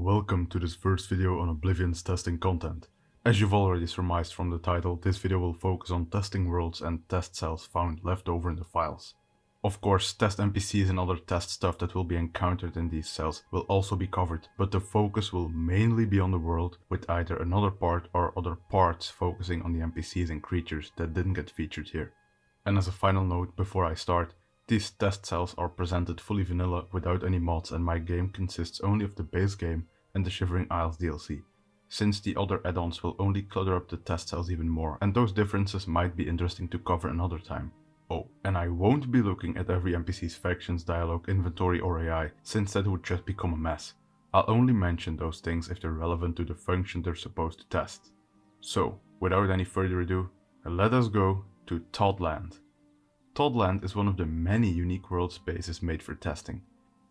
Welcome to this first video on Oblivion's testing content. As you've already surmised from the title, this video will focus on testing worlds and test cells found left over in the files. Of course, test NPCs and other test stuff that will be encountered in these cells will also be covered, but the focus will mainly be on the world, with either another part or other parts focusing on the NPCs and creatures that didn't get featured here. And as a final note before I start, these test cells are presented fully vanilla without any mods, and my game consists only of the base game and the Shivering Isles DLC, since the other add-ons will only clutter up the test cells even more, and those differences might be interesting to cover another time. Oh, and I won't be looking at every NPC's factions, dialogue, inventory or AI, since that would just become a mess. I'll only mention those things if they're relevant to the function they're supposed to test. So, without any further ado, let us go to Toddland. Toddland is one of the many unique world spaces made for testing.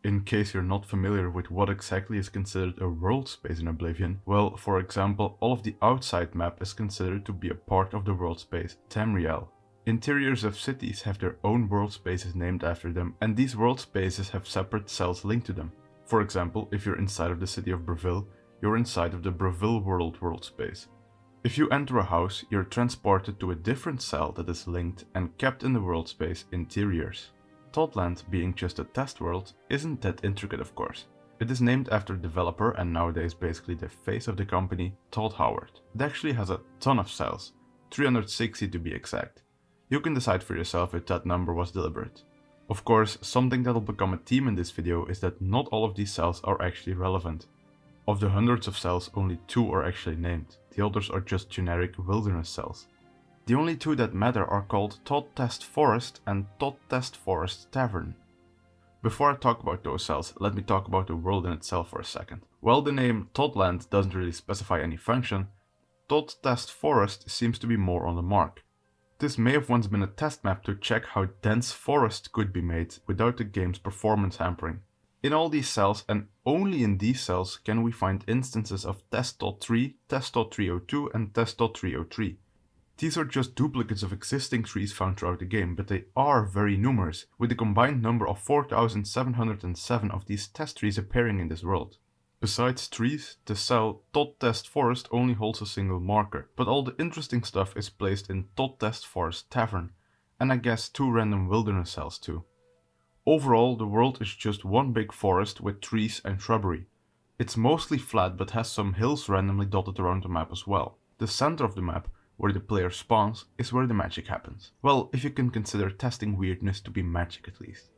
In case you're not familiar with what exactly is considered a world space in Oblivion, well, for example, all of the outside map is considered to be a part of the world space Tamriel. Interiors of cities have their own world spaces named after them, and these world spaces have separate cells linked to them. For example, if you're inside of the city of Breville, you're inside of the Breville world space. If you enter a house, you're transported to a different cell that is linked and kept in the world space Interiors. Toddland, being just a test world, isn't that intricate of course. It is named after the developer and nowadays basically the face of the company, Todd Howard. It actually has a ton of cells, 360 to be exact. You can decide for yourself if that number was deliberate. Of course, something that'll become a theme in this video is that not all of these cells are actually relevant. Of the hundreds of cells, only 2 are actually named. The others are just generic wilderness cells. The only 2 that matter are called Todd Test Forest and Todd Test Forest Tavern. Before I talk about those cells, let me talk about the world in itself for a second. While the name Toddland doesn't really specify any function, Todd Test Forest seems to be more on the mark. This may have once been a test map to check how dense forest could be made without the game's performance hampering. In all these cells, and only in these cells, can we find instances of Test.3, Test.302 and Test.303. These are just duplicates of existing trees found throughout the game, but they are very numerous, with a combined number of 4,707 of these test trees appearing in this world. Besides trees, the cell Todd Test Forest only holds a single marker, but all the interesting stuff is placed in Todd Test Forest Tavern, and I guess 2 random wilderness cells too. Overall, the world is just one big forest with trees and shrubbery. It's mostly flat but has some hills randomly dotted around the map as well. The center of the map, where the player spawns, is where the magic happens. Well, if you can consider testing weirdness to be magic at least.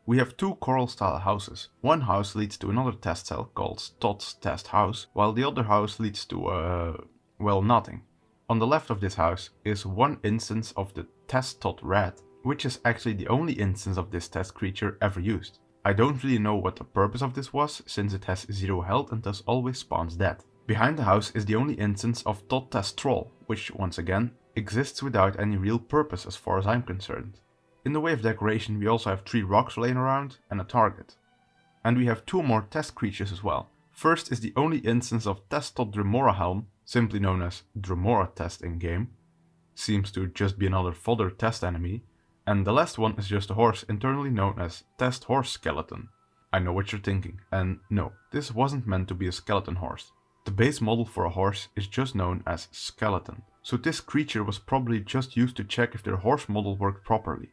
We have 2 coral style houses. One house leads to another test cell called Todd's Test House, while the other house leads to well, nothing. On the left of this house is one instance of the Test Todd Rat, which is actually the only instance of this test creature ever used. I don't really know what the purpose of this was, since it has 0 health and thus always spawns dead. Behind the house is the only instance of Todd Test Troll, which once again exists without any real purpose as far as I'm concerned. In the way of decoration we also have 3 rocks laying around and a target. And we have 2 more test creatures as well. First is the only instance of Test Todd Dremora Helm, simply known as Dremora Test in game. Seems to just be another fodder test enemy. And the last one is just a horse internally known as Test Horse Skeleton. I know what you're thinking, and no, this wasn't meant to be a skeleton horse. The base model for a horse is just known as Skeleton, so this creature was probably just used to check if their horse model worked properly.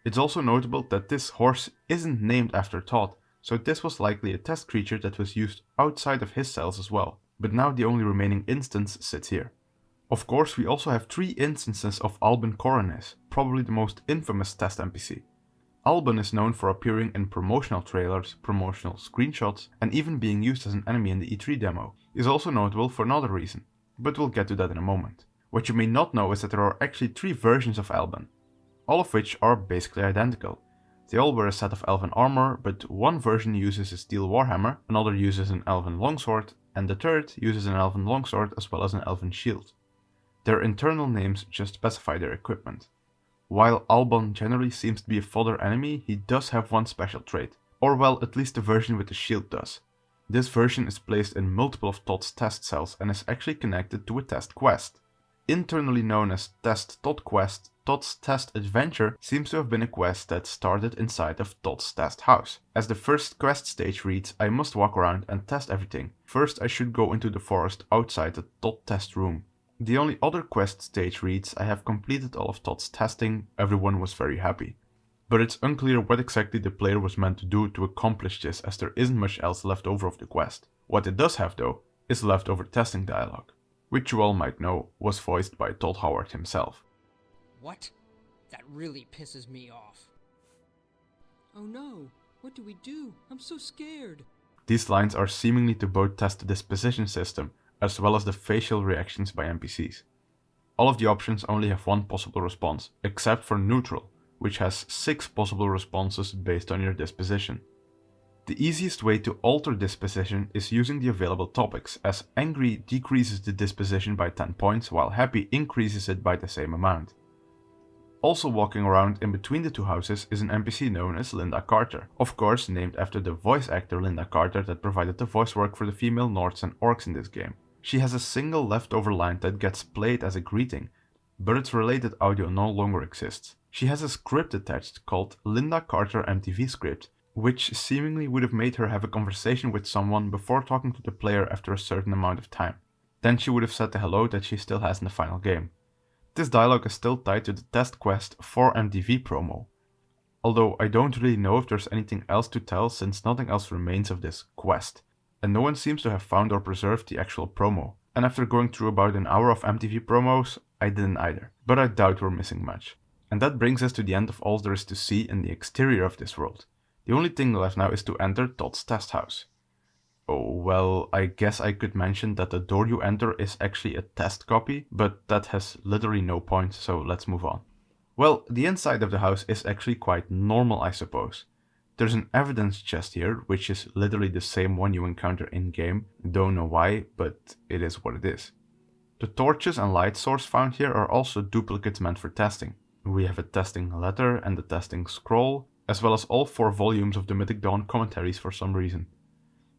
It's also notable that this horse isn't named after Todd, so this was likely a test creature that was used outside of his cells as well, but now the only remaining instance sits here. Of course, we also have 3 instances of Alban Coronis, probably the most infamous test NPC. Alban is known for appearing in promotional trailers, promotional screenshots, and even being used as an enemy in the E3 demo. He is also notable for another reason, but we'll get to that in a moment. What you may not know is that there are actually 3 versions of Alban, all of which are basically identical. They all wear a set of elven armor, but one version uses a steel warhammer, another uses an elven longsword, and the third uses an elven longsword as well as an elven shield. Their internal names just specify their equipment. While Alban generally seems to be a fodder enemy, he does have one special trait. Or well, at least the version with the shield does. This version is placed in multiple of Todd's test cells and is actually connected to a test quest. Internally known as Test Todd Quest, Todd's Test Adventure seems to have been a quest that started inside of Todd's Test House. As the first quest stage reads, I must walk around and test everything. First I should go into the forest outside the Todd Test Room. The only other quest stage reads, I have completed all of Todd's testing, everyone was very happy. But it's unclear what exactly the player was meant to do to accomplish this, as there isn't much else left over of the quest. What it does have though, is leftover testing dialogue, which you all might know was voiced by Todd Howard himself. What? That really pisses me off. Oh no, what do we do? I'm so scared. These lines are seemingly to both test the disposition system, as well as the facial reactions by NPCs. All of the options only have one possible response, except for neutral, which has 6 possible responses based on your disposition. The easiest way to alter disposition is using the available topics, as angry decreases the disposition by 10 points while happy increases it by the same amount. Also walking around in between the two houses is an NPC known as Linda Carter, of course named after the voice actor Linda Carter that provided the voice work for the female Nords and Orcs in this game. She has a single leftover line that gets played as a greeting, but its related audio no longer exists. She has a script attached called Linda Carter MTV script, which seemingly would have made her have a conversation with someone before talking to the player after a certain amount of time. Then she would have said the hello that she still has in the final game. This dialogue is still tied to the test quest for MTV promo, although I don't really know if there's anything else to tell since nothing else remains of this quest, and no one seems to have found or preserved the actual promo. And after going through about an hour of MTV promos, I didn't either, but I doubt we're missing much. And that brings us to the end of all there is to see in the exterior of this world. The only thing left now is to enter Todd's Test House. Oh, well, I guess I could mention that the door you enter is actually a test copy, but that has literally no point, so let's move on. Well, the inside of the house is actually quite normal, I suppose. There's an evidence chest here, which is literally the same one you encounter in-game. Don't know why, but it is what it is. The torches and light source found here are also duplicates meant for testing. We have a testing letter and a testing scroll, as well as all 4 volumes of the Mythic Dawn commentaries for some reason.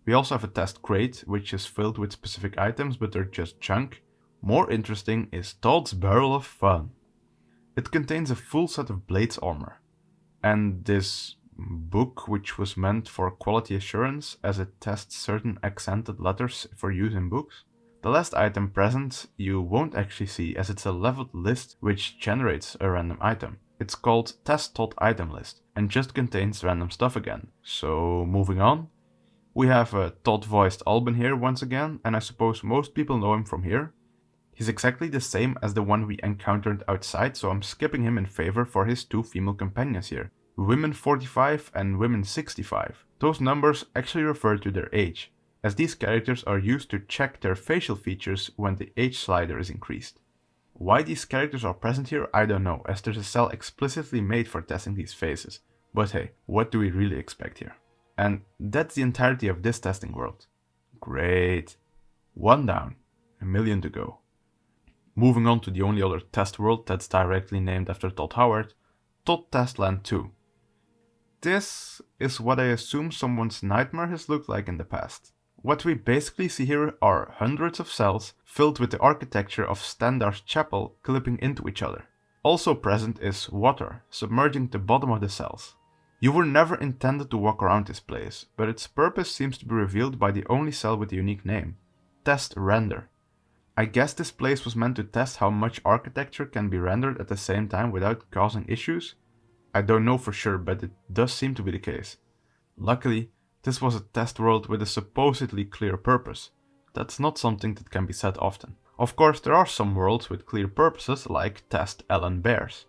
We also have a test crate, which is filled with specific items, but they're just junk. More interesting is Todd's Barrel of Fun. It contains a full set of Blades armor, and this book, which was meant for quality assurance as it tests certain accented letters for use in books. The last item present you won't actually see, as it's a leveled list which generates a random item. It's called Test Todd Item List, and just contains random stuff again. So moving on. We have a Todd voiced Alban here once again, and I suppose most people know him from here. He's exactly the same as the one we encountered outside, so I'm skipping him in favor for his 2 female companions here. Women 45 and women 65. Those numbers actually refer to their age, as these characters are used to check their facial features when the age slider is increased. Why these characters are present here, I don't know, as there's a cell explicitly made for testing these faces. But hey, what do we really expect here? And that's the entirety of this testing world. Great. 1 down, 1 million to go. Moving on to the only other test world that's directly named after Todd Howard, Toddland 2. This is what I assume someone's nightmare has looked like in the past. What we basically see here are hundreds of cells filled with the architecture of Standar's chapel clipping into each other. Also present is water submerging the bottom of the cells. You were never intended to walk around this place, but its purpose seems to be revealed by the only cell with a unique name, Test Render. I guess this place was meant to test how much architecture can be rendered at the same time without causing issues. I don't know for sure, but it does seem to be the case. Luckily, this was a test world with a supposedly clear purpose. That's not something that can be said often. Of course, there are some worlds with clear purposes, like Test Ellen Bears.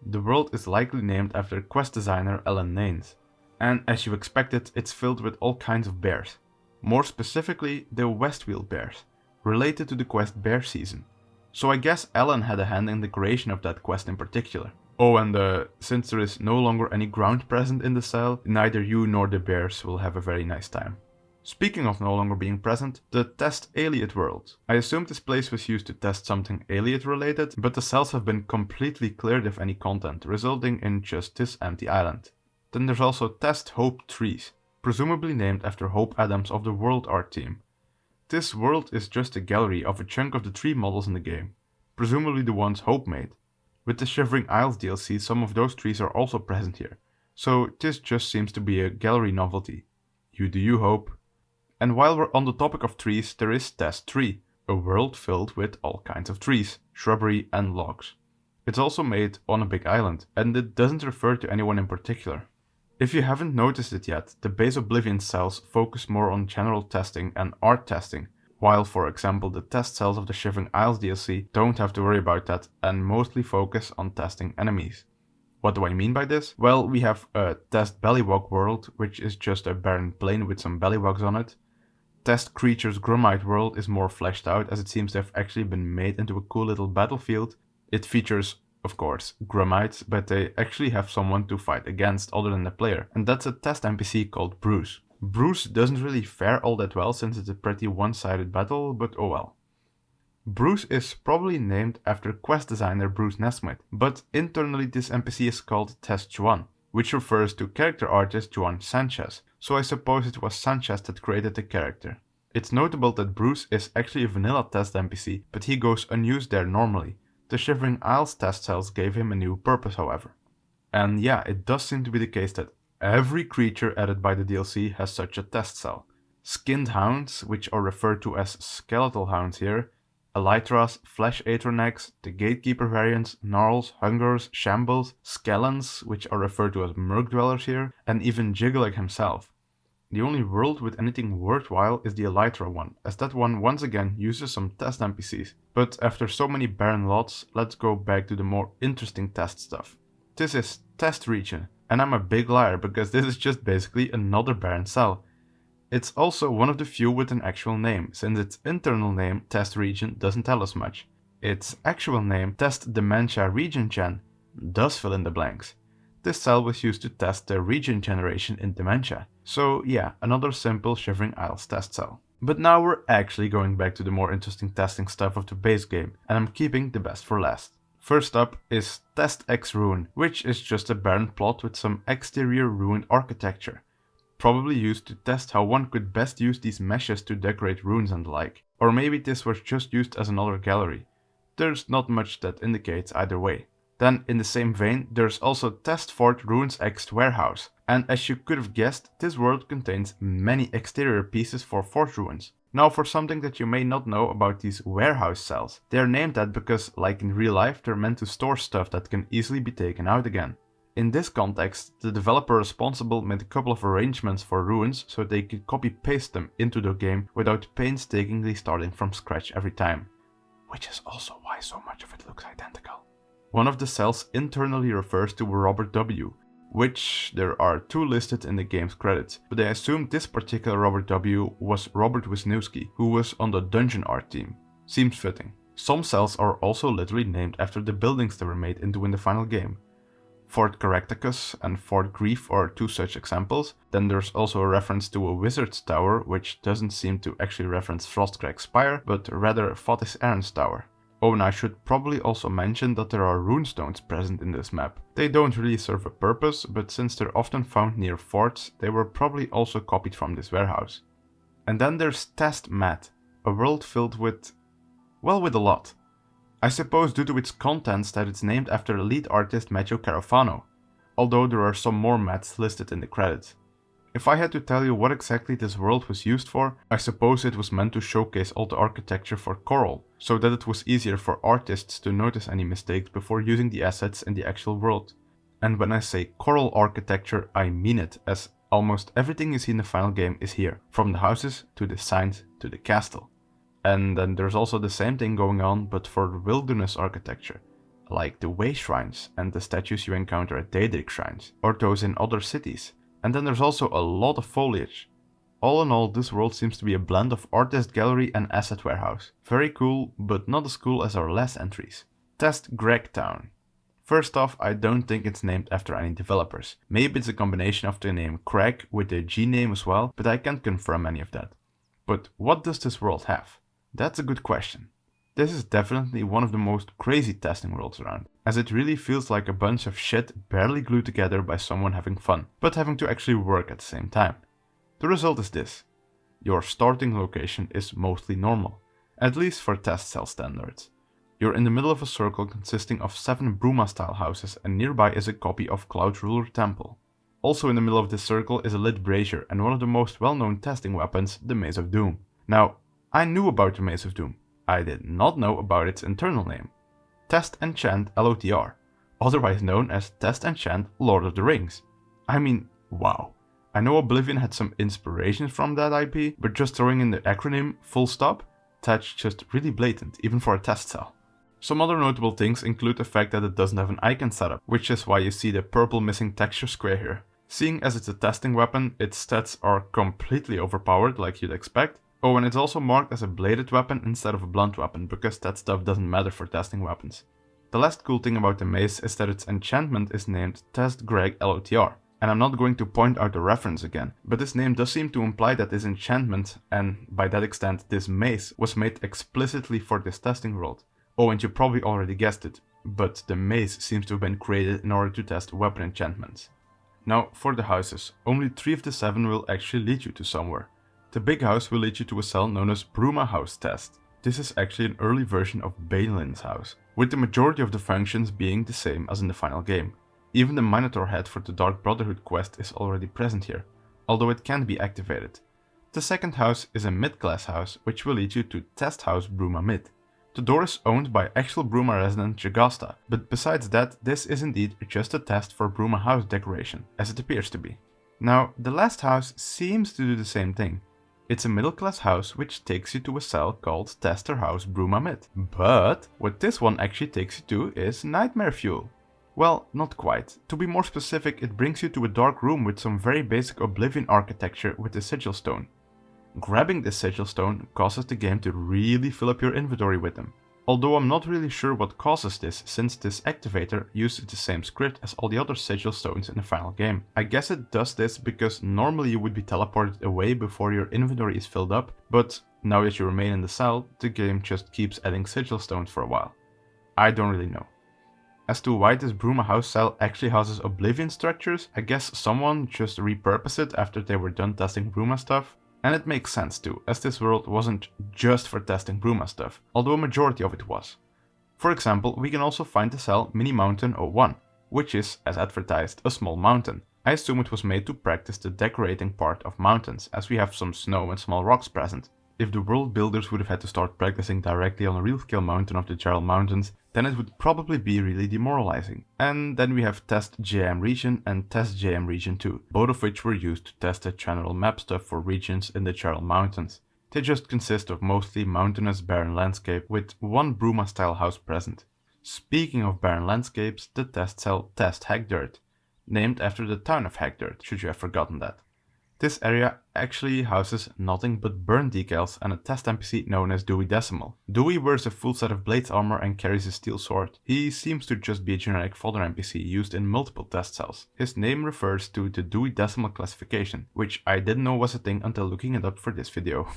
The world is likely named after quest designer Ellen Nanes, and as you expected, it's filled with all kinds of bears. More specifically, the Westwheel bears, related to the quest Bear Season. So I guess Ellen had a hand in the creation of that quest in particular. Oh, and since there is no longer any ground present in the cell, neither you nor the bears will have a very nice time. Speaking of no longer being present, the Test Aliot world. I assume this place was used to test something Aliot related, but the cells have been completely cleared of any content, resulting in just this empty island. Then there's also Test Hope Trees, presumably named after Hope Adams of the World Art team. This world is just a gallery of a chunk of the tree models in the game, presumably the ones Hope made. With the Shivering Isles DLC, some of those trees are also present here. So this just seems to be a gallery novelty. You do you hope. And while we're on the topic of trees, there is Test Tree, a world filled with all kinds of trees, shrubbery and logs. It's also made on a big island, and it doesn't refer to anyone in particular. If you haven't noticed it yet, the base Oblivion cells focus more on general testing and art testing, while for example the test cells of the Shivering Isles DLC don't have to worry about that and mostly focus on testing enemies. What do I mean by this? Well, we have a test Bellywog world, which is just a barren plain with some bellywogs on it. Test Creatures Grumite world is more fleshed out, as it seems to have actually been made into a cool little battlefield. It features, of course, Grumites, but they actually have someone to fight against other than the player, and that's a test NPC called Bruce. Bruce doesn't really fare all that well since it's a pretty one-sided battle, but oh well. Bruce is probably named after quest designer Bruce Nesmith, but internally this NPC is called Test Juan, which refers to character artist Juan Sanchez, so I suppose it was Sanchez that created the character. It's notable that Bruce is actually a vanilla test NPC, but he goes unused there normally. The Shivering Isles test cells gave him a new purpose, however. And yeah, it does seem to be the case that every creature added by the DLC has such a test cell. Skinned hounds, which are referred to as skeletal hounds here, elytras, flesh atronachs, the gatekeeper variants, gnarls, hungers, shambles, skellons, which are referred to as merc dwellers here, and even Jiggalag himself. The only world with anything worthwhile is the Elytra one, as that one once again uses some test NPCs. But after so many barren lots, let's go back to the more interesting test stuff. This is Test Region, and I'm a big liar because this is just basically another barren cell. It's also one of the few with an actual name, since its internal name, Test Region, doesn't tell us much. Its actual name, Test Dementia Region Gen, does fill in the blanks. This cell was used to test the region generation in Dementia. So yeah, another simple Shivering Isles test cell. But now we're actually going back to the more interesting testing stuff of the base game, and I'm keeping the best for last. First up is Test X Ruin, which is just a barren plot with some exterior ruined architecture, probably used to test how one could best use these meshes to decorate ruins and the like. Or maybe this was just used as another gallery. There's not much that indicates either way. Then, in the same vein, there's also Test Fort Ruins X Warehouse, and as you could have guessed, this world contains many exterior pieces for fort ruins. Now for something that you may not know about these warehouse cells. They are named that because, like in real life, they're meant to store stuff that can easily be taken out again. In this context, the developer responsible made a couple of arrangements for ruins so they could copy-paste them into the game without painstakingly starting from scratch every time. Which is also why so much of it looks identical. One of the cells internally refers to Robert W, which there are two listed in the game's credits, but I assume this particular Robert W was Robert Wisniewski, who was on the dungeon art team. Seems fitting. Some cells are also literally named after the buildings they were made into in the final game. Fort Caractacus and Fort Grief are two such examples. Then there's also a reference to a wizard's tower, which doesn't seem to actually reference Frostcrack's Spire, but rather Fotis Aaron's tower. Oh, and I should probably also mention that there are runestones present in this map. They don't really serve a purpose, but since they're often found near forts, they were probably also copied from this warehouse. And then there's Test Mat, a world filled with, well, with a lot. I suppose due to its contents that it's named after lead artist Matteo Carafano, although there are some more mats listed in the credits. If I had to tell you what exactly this world was used for, I suppose it was meant to showcase all the architecture for Coral, so that it was easier for artists to notice any mistakes before using the assets in the actual world. And when I say Coral architecture, I mean it, as almost everything you see in the final game is here, from the houses to the signs to the castle. And then there's also the same thing going on, but for wilderness architecture, like the way shrines and the statues you encounter at Daedric shrines, or those in other cities. And then there's also a lot of foliage. All in all, this world seems to be a blend of artist gallery and asset warehouse. Very cool, but not as cool as our last entries. Test Gregtown. First off, I don't think it's named after any developers. Maybe it's a combination of the name Greg with the G name as well, but I can't confirm any of that. But what does this world have? That's a good question. This is definitely one of the most crazy testing worlds around, as it really feels like a bunch of shit barely glued together by someone having fun, but having to actually work at the same time. The result is this. Your starting location is mostly normal, at least for test cell standards. You're in the middle of a circle consisting of 7 Bruma-style houses, and nearby is a copy of Cloud Ruler Temple. Also in the middle of this circle is a lit brazier and one of the most well-known testing weapons, the Mace of Doom. Now, I knew about the Mace of Doom. I did not know about its internal name. Test Enchant LOTR, otherwise known as Test Enchant Lord of the Rings. I mean, wow. I know Oblivion had some inspiration from that IP, but just throwing in the acronym full stop, that's just really blatant, even for a test cell. Some other notable things include the fact that it doesn't have an icon setup, which is why you see the purple missing texture square here. Seeing as it's a testing weapon, its stats are completely overpowered like you'd expect. Oh, and it's also marked as a bladed weapon instead of a blunt weapon, because that stuff doesn't matter for testing weapons. The last cool thing about the mace is that its enchantment is named Test Greg LOTR. And I'm not going to point out the reference again, but this name does seem to imply that this enchantment, and by that extent this mace, was made explicitly for this testing world. Oh, and you probably already guessed it, but the mace seems to have been created in order to test weapon enchantments. Now, for the houses, only 3 of the 7 will actually lead you to somewhere. The big house will lead you to a cell known as Bruma House Test. This is actually an early version of Banelin's house, with the majority of the functions being the same as in the final game. Even the Minotaur head for the Dark Brotherhood quest is already present here, although it can be activated. The second house is a mid-class house, which will lead you to Test House Bruma Mid. The door is owned by actual Bruma resident Jagasta, but besides that, this is indeed just a test for Bruma house decoration, as it appears to be. Now, the last house seems to do the same thing. It's a middle-class house which takes you to a cell called Tester House Bruma Mid. But what this one actually takes you to is Nightmare Fuel. Well, not quite. To be more specific, it brings you to a dark room with some very basic Oblivion architecture with the Sigil Stone. Grabbing this Sigil Stone causes the game to really fill up your inventory with them. Although I'm not really sure what causes this, since this activator uses the same script as all the other Sigil Stones in the final game. I guess it does this because normally you would be teleported away before your inventory is filled up, but now that you remain in the cell, the game just keeps adding Sigil Stones for a while. I don't really know. As to why this Bruma house cell actually houses Oblivion structures, I guess someone just repurposed it after they were done testing Bruma stuff. And it makes sense too, as this world wasn't just for testing Bruma stuff, although a majority of it was. For example, we can also find the cell Mini Mountain 01, which is, as advertised, a small mountain. I assume it was made to practice the decorating part of mountains, as we have some snow and small rocks present. If the world builders would have had to start practicing directly on a real scale mountain of the Gerald Mountains, then it would probably be really demoralizing. And then we have Test JM Region and Test JM Region 2, both of which were used to test the general map stuff for regions in the Gerald Mountains. They just consist of mostly mountainous barren landscape with one Bruma style house present. Speaking of barren landscapes, the test cell Test Hackdirt, named after the town of Hackdirt, should you have forgotten that. This area actually houses nothing but burn decals and a test NPC known as Dewey Decimal. Dewey wears a full set of blades armor and carries a steel sword. He seems to just be a generic fodder NPC used in multiple test cells. His name refers to the Dewey Decimal classification, which I didn't know was a thing until looking it up for this video.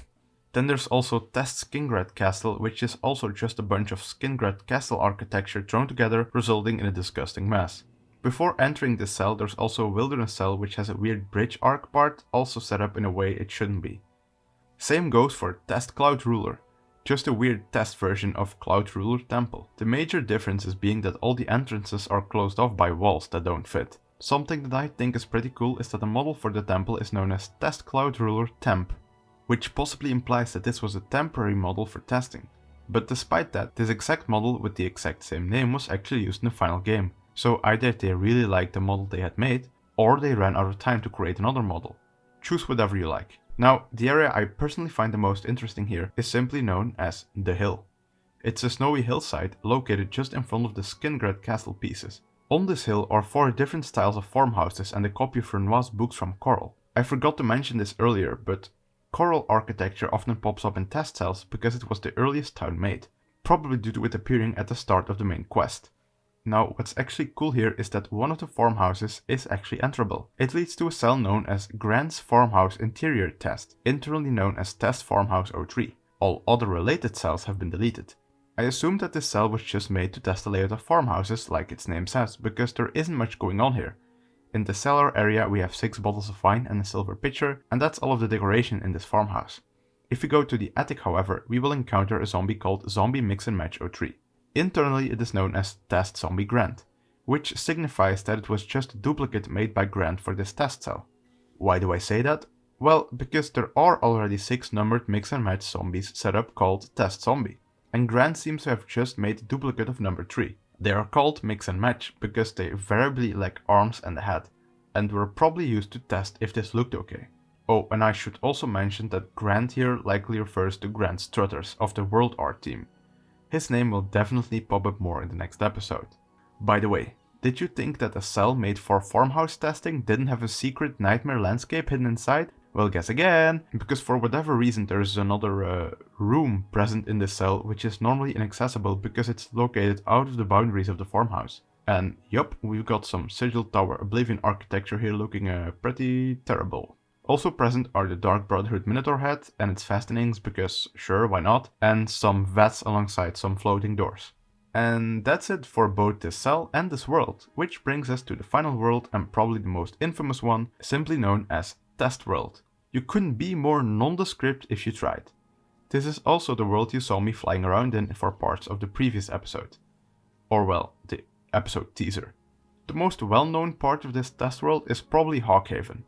Then there's also Test Skingred Castle, which is also just a bunch of Skingred castle architecture thrown together, resulting in a disgusting mess. Before entering this cell, there's also a wilderness cell which has a weird bridge arc part, also set up in a way it shouldn't be. Same goes for Test Cloud Ruler, just a weird test version of Cloud Ruler Temple. The major difference is being that all the entrances are closed off by walls that don't fit. Something that I think is pretty cool is that the model for the temple is known as Test Cloud Ruler Temp, which possibly implies that this was a temporary model for testing. But despite that, this exact model with the exact same name was actually used in the final game. So either they really liked the model they had made, or they ran out of time to create another model. Choose whatever you like. Now, the area I personally find the most interesting here is simply known as The Hill. It's a snowy hillside located just in front of the Skingred castle pieces. On this hill are 4 different styles of farmhouses and a copy of Renoir's books from Coral. I forgot to mention this earlier, but Coral architecture often pops up in test cells because it was the earliest town made, probably due to it appearing at the start of the main quest. Now, what's actually cool here is that one of the farmhouses is actually enterable. It leads to a cell known as Grant's Farmhouse Interior Test, internally known as Test Farmhouse 03. All other related cells have been deleted. I assume that this cell was just made to test the layout of farmhouses, like its name says, because there isn't much going on here. In the cellar area we have 6 bottles of wine and a silver pitcher, and that's all of the decoration in this farmhouse. If we go to the attic, however, we will encounter a zombie called Zombie Mix and Match 03. Internally it is known as Test Zombie Grant, which signifies that it was just a duplicate made by Grant for this test cell. Why do I say that? Well, because there are already 6 numbered mix and match zombies set up called Test Zombie, and Grant seems to have just made a duplicate of number 3. They are called mix and match because they variably lack arms and a head, and were probably used to test if this looked okay. Oh, and I should also mention that Grant here likely refers to Grant Strutters of the World Art team. His name will definitely pop up more in the next episode. By the way, did you think that a cell made for farmhouse testing didn't have a secret nightmare landscape hidden inside? Well, guess again, because for whatever reason there is another room present in this cell which is normally inaccessible because it's located out of the boundaries of the farmhouse. And yup, we've got some Sigil Tower Oblivion architecture here looking pretty terrible. Also present are the Dark Brotherhood Minotaur head and its fastenings because sure, why not, and some vats alongside some floating doors. And that's it for both this cell and this world, which brings us to the final world and probably the most infamous one, simply known as Test World. You couldn't be more nondescript if you tried. This is also the world you saw me flying around in for parts of the previous episode. Or well, the episode teaser. The most well-known part of this test world is probably Hawkhaven,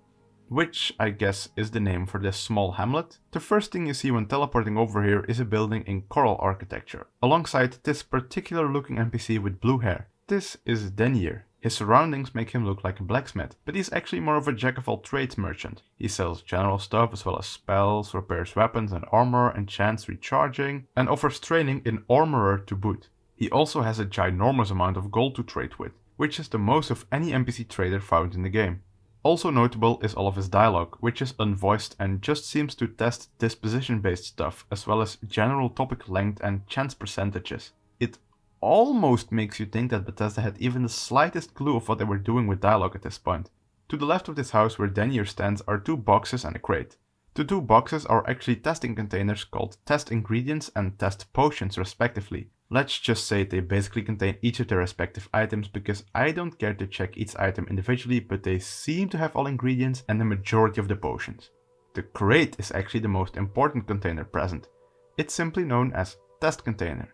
which I guess is the name for this small hamlet. The first thing you see when teleporting over here is a building in coral architecture, alongside this particular looking NPC with blue hair. This is Denier. His surroundings make him look like a blacksmith, but he's actually more of a jack-of-all-trades merchant. He sells general stuff as well as spells, repairs weapons and armor, enchants recharging, and offers training in armorer to boot. He also has a ginormous amount of gold to trade with, which is the most of any NPC trader found in the game. Also notable is all of his dialogue, which is unvoiced and just seems to test disposition-based stuff, as well as general topic length and chance percentages. It almost makes you think that Bethesda had even the slightest clue of what they were doing with dialogue at this point. To the left of this house where Denier stands are 2 boxes and a crate. The 2 boxes are actually testing containers called test ingredients and test potions respectively. Let's just say they basically contain each of their respective items because I don't care to check each item individually, but they seem to have all ingredients and the majority of the potions. The crate is actually the most important container present. It's simply known as test container.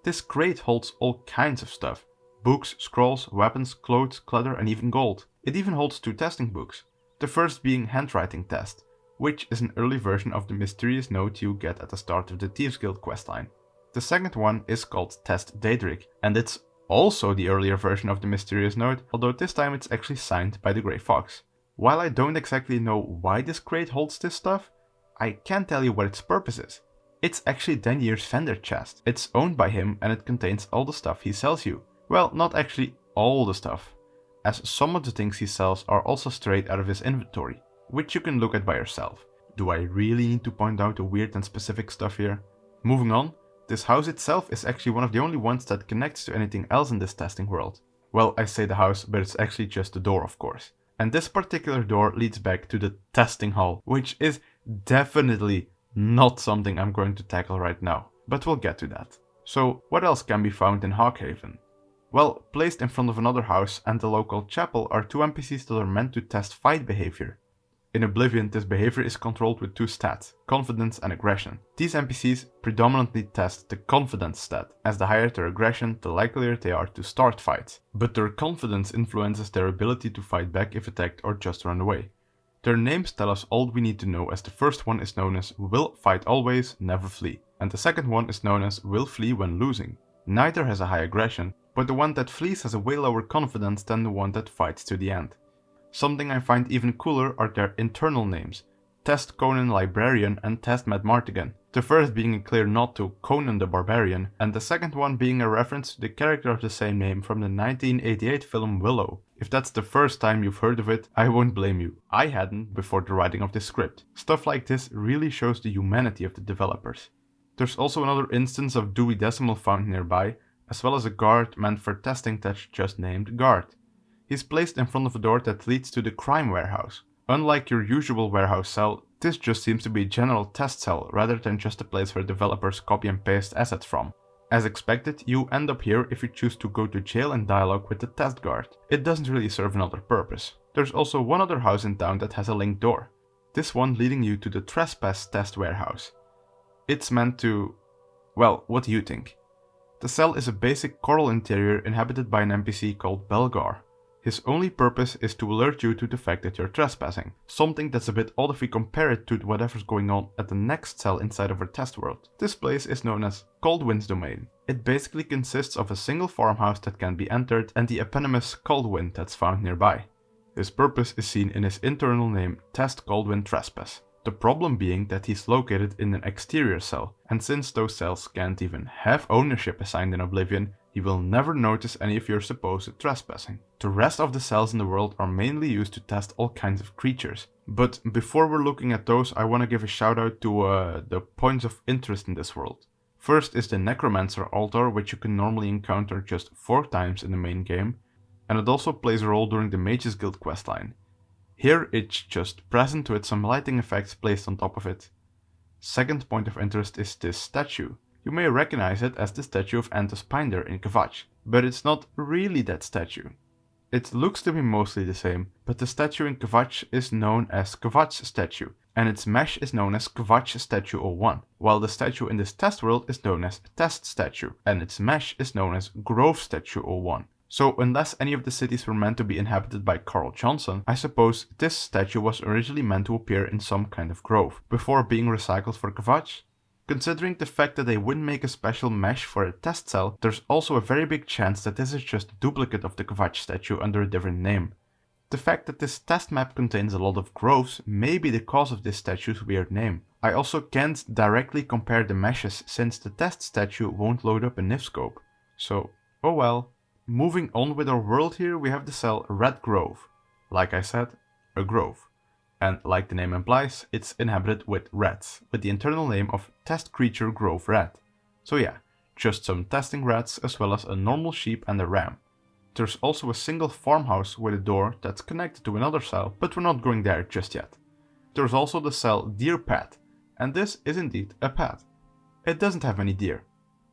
This crate holds all kinds of stuff. Books, scrolls, weapons, clothes, clutter and even gold. It even holds 2 testing books. The first being handwriting test, which is an early version of the mysterious note you get at the start of the Thieves Guild questline. The second one is called Test Daedric, and it's also the earlier version of the mysterious note, although this time it's actually signed by the Grey Fox. While I don't exactly know why this crate holds this stuff, I can tell you what its purpose is. It's actually Denier's vendor chest. It's owned by him and it contains all the stuff he sells you. Well, not actually all the stuff, as some of the things he sells are also straight out of his inventory, which you can look at by yourself. Do I really need to point out the weird and specific stuff here? Moving on. This house itself is actually one of the only ones that connects to anything else in this testing world. Well, I say the house, but it's actually just the door, of course. And this particular door leads back to the testing hall, which is definitely not something I'm going to tackle right now, but we'll get to that. So, what else can be found in Hawkhaven? Well, placed in front of another house and the local chapel are 2 NPCs that are meant to test fight behavior. In Oblivion, this behavior is controlled with 2 stats, confidence and aggression. These NPCs predominantly test the confidence stat, as the higher their aggression, the likelier they are to start fights. But their confidence influences their ability to fight back if attacked or just run away. Their names tell us all we need to know, as the first one is known as Will Fight Always, Never Flee, and the second one is known as Will Flee When Losing. Neither has a high aggression, but the one that flees has a way lower confidence than the one that fights to the end. Something I find even cooler are their internal names, Test Conan Librarian and Test Matt Martigan, the first being a clear nod to Conan the Barbarian, and the second one being a reference to the character of the same name from the 1988 film Willow. If that's the first time you've heard of it, I won't blame you. I hadn't before the writing of this script. Stuff like this really shows the humanity of the developers. There's also another instance of Dewey Decimal found nearby, as well as a guard meant for testing that's just named Guard. He's placed in front of a door that leads to the crime warehouse. Unlike your usual warehouse cell, this just seems to be a general test cell rather than just a place where developers copy and paste assets from. As expected, you end up here if you choose to go to jail and dialogue with the test guard. It doesn't really serve another purpose. There's also one other house in town that has a linked door. This one leading you to the trespass test warehouse. It's meant to... well, what do you think? The cell is a basic coral interior inhabited by an NPC called Belgar. His only purpose is to alert you to the fact that you're trespassing, something that's a bit odd if we compare it to whatever's going on at the next cell inside of our test world. This place is known as Coldwind's Domain. It basically consists of a single farmhouse that can be entered and the eponymous Coldwind that's found nearby. His purpose is seen in his internal name, Test Coldwind Trespass. The problem being that he's located in an exterior cell, and since those cells can't even have ownership assigned in Oblivion, he will never notice any of your supposed trespassing. The rest of the cells in the world are mainly used to test all kinds of creatures. But before we're looking at those, I want to give a shout out to the points of interest in this world. First is the Necromancer altar, which you can normally encounter just 4 times in the main game, and it also plays a role during the Mages Guild questline. Here it's just present with some lighting effects placed on top of it. Second point of interest is this statue. You may recognize it as the statue of Antus Pinder in Kvatch, but it's not really that statue. It looks to be mostly the same, but the statue in Kvatch is known as Kvatch statue, and its mesh is known as Kvatch statue 01, while the statue in this test world is known as Test statue, and its mesh is known as Grove statue 01. So unless any of the cities were meant to be inhabited by Carl Johnson, I suppose this statue was originally meant to appear in some kind of grove, before being recycled for Kvatch. Considering the fact that they wouldn't make a special mesh for a test cell, there's also a very big chance that this is just a duplicate of the Kvatch statue under a different name. The fact that this test map contains a lot of groves may be the cause of this statue's weird name. I also can't directly compare the meshes since the test statue won't load up in Nifscope. So, oh well. Moving on with our world here, we have the cell Red Grove. Like I said, a grove. And like the name implies, it's inhabited with rats, with the internal name of Test Creature Grove Rat. So yeah, just some testing rats as well as a normal sheep and a ram. There's also a single farmhouse with a door that's connected to another cell, but we're not going there just yet. There's also the cell Deer Path, and this is indeed a path. It doesn't have any deer.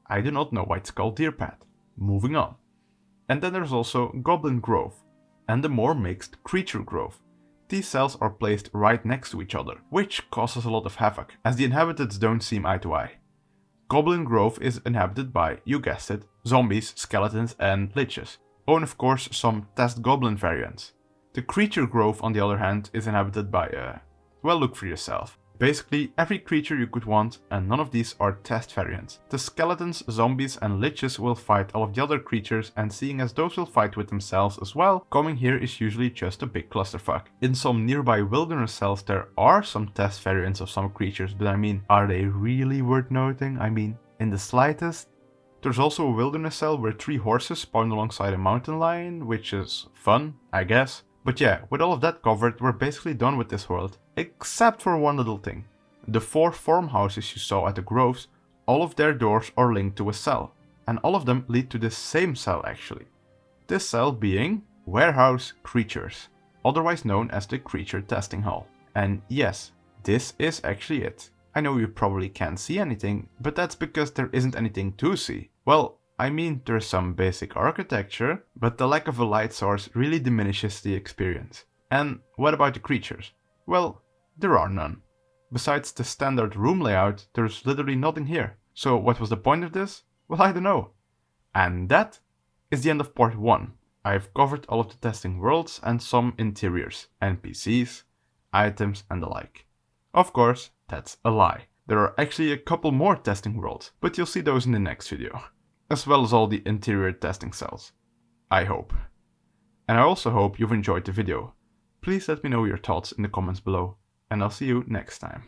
I do not know why it's called Deer Path. Moving on. And then there's also Goblin Grove, and the more mixed Creature Grove. These cells are placed right next to each other, which causes a lot of havoc, as the inhabitants don't seem eye to eye. Goblin Grove is inhabited by, you guessed it, zombies, skeletons and liches. Oh, and of course some test goblin variants. The Creature Grove on the other hand is inhabited by, well, look for yourself. Basically every creature you could want, and none of these are test variants. The skeletons, zombies and liches will fight all of the other creatures, and seeing as those will fight with themselves as well, coming here is usually just a big clusterfuck. In some nearby wilderness cells there are some test variants of some creatures, but I mean, are they really worth noting? I mean, in the slightest? There's also a wilderness cell where 3 horses spawn alongside a mountain lion, which is fun, I guess. But yeah, with all of that covered, we're basically done with this world, except for one little thing. The 4 farmhouses you saw at the groves, all of their doors are linked to a cell, and all of them lead to the same cell actually. This cell being Warehouse Creatures, otherwise known as the Creature Testing Hall. And yes, this is actually it. I know you probably can't see anything, but that's because there isn't anything to see. Well, I mean, there's some basic architecture, but the lack of a light source really diminishes the experience. And what about the creatures? Well, there are none. Besides the standard room layout, there's literally nothing here. So what was the point of this? Well, I don't know. And that is the end of part 1. I've covered all of the testing worlds and some interiors, NPCs, items and the like. Of course, that's a lie. There are actually a couple more testing worlds, but you'll see those in the next video. As well as all the interior testing cells. I hope. And I also hope you've enjoyed the video. Please let me know your thoughts in the comments below, and I'll see you next time.